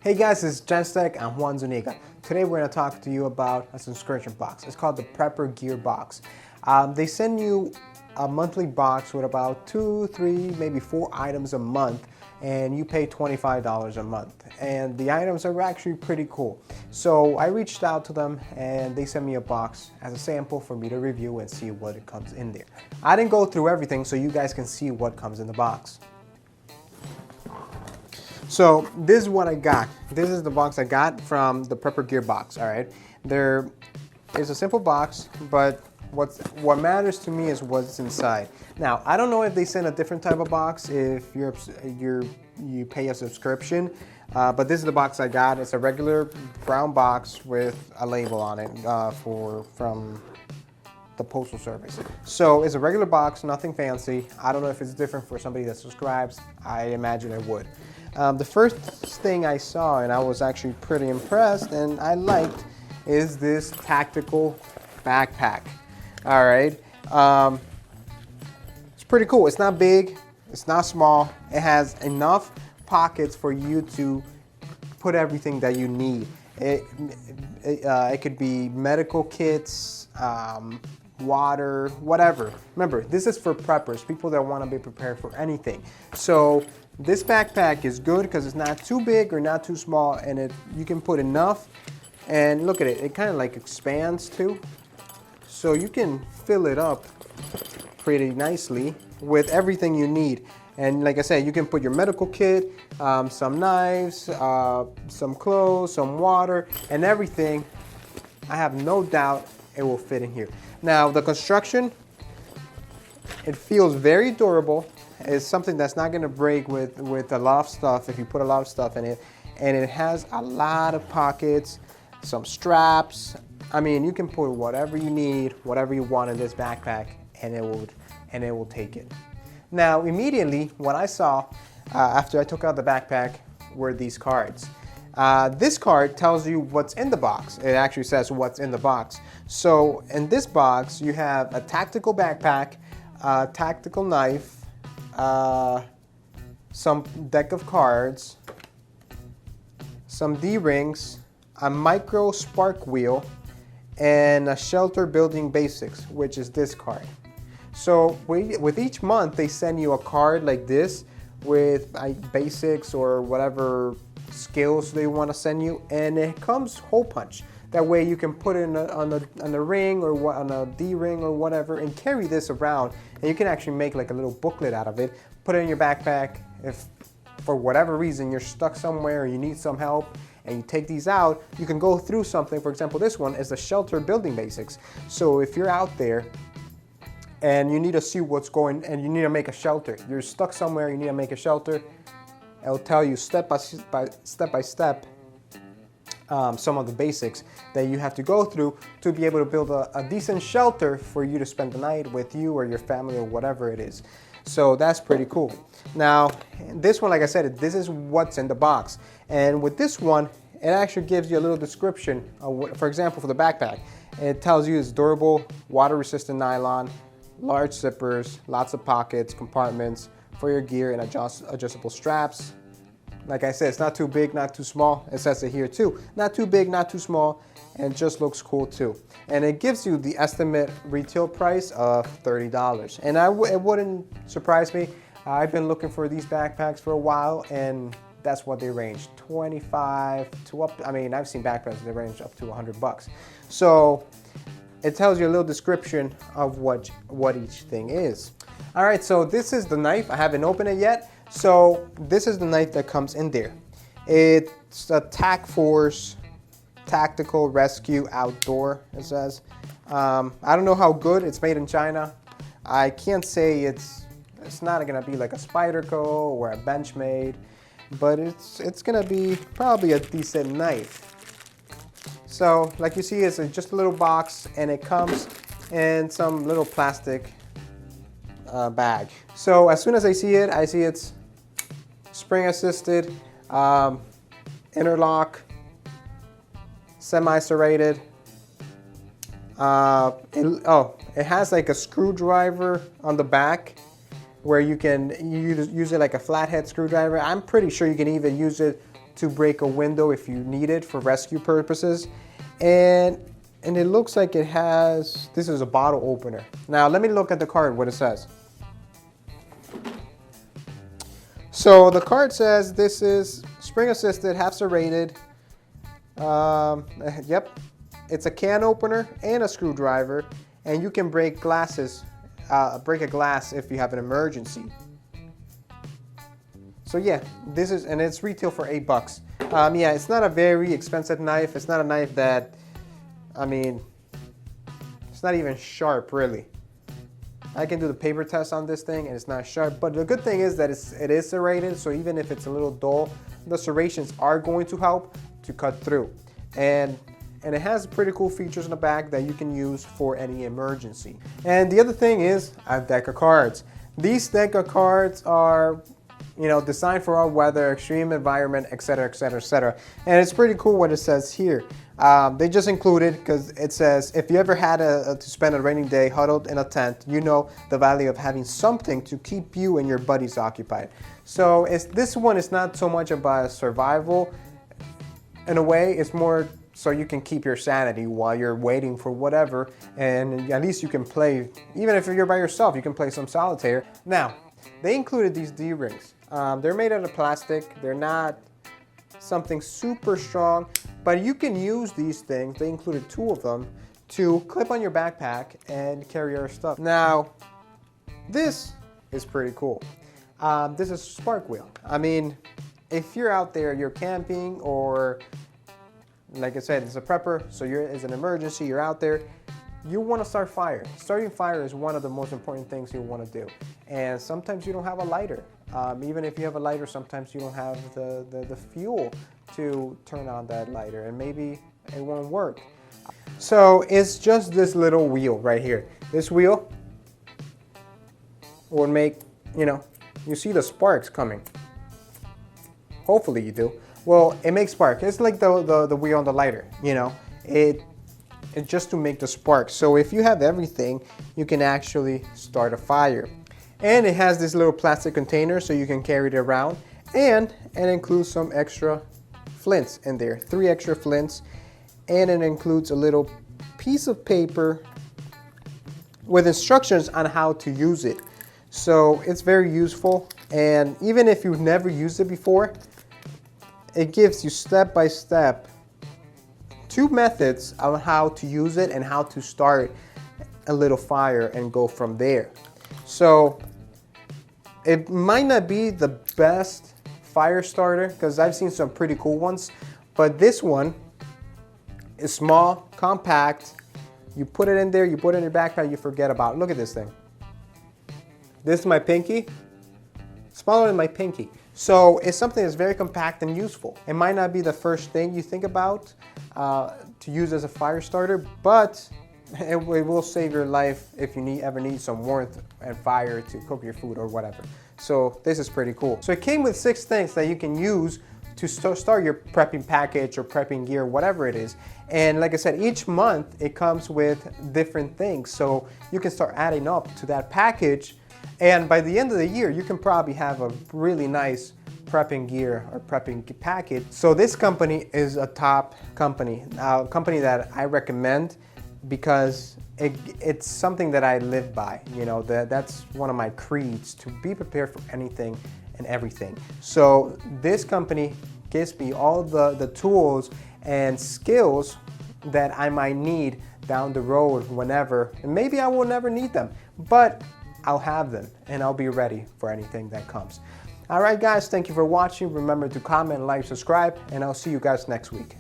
Hey guys, it's Genstech. I'm Juan Zuniga. Today we're going to talk to you about a subscription box. It's called the Prepper Gear Box. They send you a monthly box with about 2, 3, maybe 4 items a month, and you pay $25 a month. And the items are actually pretty cool. So I reached out to them and they sent me a box as a sample for me to review and see what it comes in there. I didn't go through everything so you guys can see what comes in the box. So this is what I got. This is the box I got from the Prepper Gear Box, all right? There is a simple box, but what matters to me is what's inside. Now, I don't know if they send a different type of box if you pay a subscription, but this is the box I got. It's a regular brown box with a label on it from the Postal Service. So it's a regular box, nothing fancy. I don't know if it's different for somebody that subscribes. I imagine it would. The first thing I saw, and I was actually pretty impressed and I liked, is this tactical backpack. All right, it's pretty cool. It's not big, it's not small. It has enough pockets for you to put everything that you need. It could be medical kits, water, whatever. Remember, this is for preppers, people that want to be prepared for anything. So this backpack is good because it's not too big or not too small, and you can put enough. And look at it, it kind of like expands too. So you can fill it up pretty nicely with everything you need. And like I said, you can put your medical kit, some knives, some clothes, some water, and everything. I have no doubt it will fit in here. Now the construction, it feels very durable. It's something that's not going to break with a lot of stuff if you put a lot of stuff in it. And it has a lot of pockets, some straps. I mean, you can put whatever you need, whatever you want in this backpack, and it will take it. Now, immediately, what I saw after I took out the backpack were these cards. This card tells you what's in the box. It actually says what's in the box. So in this box, you have a tactical backpack, a tactical knife, some deck of cards, some D-rings, a micro spark wheel, and a shelter building basics, which is this card. So with each month, they send you a card like this with basics or whatever skills they want to send you, and it comes hole punch. That way you can put it on a ring or on a D-ring or whatever and carry this around, and you can actually make like a little booklet out of it, put it in your backpack. If for whatever reason you're stuck somewhere or you need some help and you take these out, you can go through something. For example, this one is the shelter building basics. So if you're out there and you need to see what's going, and you need to make a shelter, you're stuck somewhere, you need to make a shelter, it'll tell you step by step some of the basics that you have to go through to be able to build a decent shelter for you to spend the night with you or your family or whatever it is. So that's pretty cool. Now, this one, like I said, this is what's in the box. And with this one, it actually gives you a little description of for example, for the backpack, it tells you it's durable, water-resistant nylon, large zippers, lots of pockets, compartments for your gear, and adjustable straps. Like I said, it's not too big, not too small. It says it here too. Not too big, not too small, and just looks cool too. And it gives you the estimate retail price of $30. And it wouldn't surprise me. I've been looking for these backpacks for a while, and that's what they range, 25 to up. I mean, I've seen backpacks that range up to $100. So it tells you a little description of what each thing is. All right, so this is the knife. I haven't opened it yet. So this is the knife that comes in there. It's a TAC Force Tactical Rescue Outdoor, it says. I don't know how good. It's made in China. I can't say it's not gonna be like a Spyderco or a Benchmade, but it's gonna be probably a decent knife. So like you see, it's just a little box, and it comes in some little plastic bag. So as soon as I see it's spring assisted, interlock, semi-serrated. It has like a screwdriver on the back where you can use it like a flathead screwdriver. I'm pretty sure you can even use it to break a window if you need it for rescue purposes. And it looks like it has, this is a bottle opener. Now let me look at the card, what it says. So the card says this is spring assisted, half serrated. Yep, it's a can opener and a screwdriver, and you can break glasses, break a glass if you have an emergency. So yeah, this is, and it's retail for $8. Yeah, it's not a very expensive knife. It's not a knife that, I mean, it's not even sharp really. I can do the paper test on this thing and it's not sharp, but the good thing is that it is serrated, so even if it's a little dull, the serrations are going to help to cut through. And it has pretty cool features in the back that you can use for any emergency. And the other thing is a deck of cards. These deck of cards are, you know, designed for all weather, extreme environment, etc., etc., etc. And it's pretty cool what it says here. They just included, because it says, if you ever had to spend a rainy day huddled in a tent, you know the value of having something to keep you and your buddies occupied. So this one is not so much about survival. In a way, it's more so you can keep your sanity while you're waiting for whatever, and at least you can play, even if you're by yourself, you can play some solitaire. Now, they included these D-rings. They're made out of plastic. They're not something super strong, but you can use these things. They included 2 of them to clip on your backpack and carry your stuff. Now, this is pretty cool. This is spark wheel. I mean, if you're out there, you're camping, or like I said, it's a prepper, so it's an emergency, you're out there, you want to start fire. Starting fire is one of the most important things you want to do. And sometimes you don't have a lighter. Even if you have a lighter, sometimes you don't have the fuel to turn on that lighter, and maybe it won't work. So it's just this little wheel right here. This wheel will make, you know, you see the sparks coming. Hopefully you do. Well, it makes spark. It's like the wheel on the lighter, you know. It's just to make the spark. So if you have everything, you can actually start a fire. And it has this little plastic container so you can carry it around. And it includes some extra flints in there, 3 extra flints. And it includes a little piece of paper with instructions on how to use it. So it's very useful. And even if you've never used it before, it gives you step by step 2 methods on how to use it and how to start a little fire and go from there. So it might not be the best fire starter, because I've seen some pretty cool ones, but this one is small, compact. You put it in there, you put it in your backpack, you forget about it. Look at this thing. This is my pinky, smaller than my pinky. So it's something that's very compact and useful. It might not be the first thing you think about to use as a fire starter, but it will save your life if you ever need some warmth and fire to cook your food or whatever. So this is pretty cool. So it came with 6 things that you can use to start your prepping package or prepping gear, whatever it is. And like I said, each month it comes with different things. So you can start adding up to that package. And by the end of the year, you can probably have a really nice prepping gear or prepping package. So this company is a top company, a company that I recommend because it's something that I live by. You know, that's one of my creeds, to be prepared for anything and everything. So this company gives me all the tools and skills that I might need down the road whenever, and maybe I will never need them, but I'll have them and I'll be ready for anything that comes. All right, guys, thank you for watching. Remember to comment, like, subscribe, and I'll see you guys next week.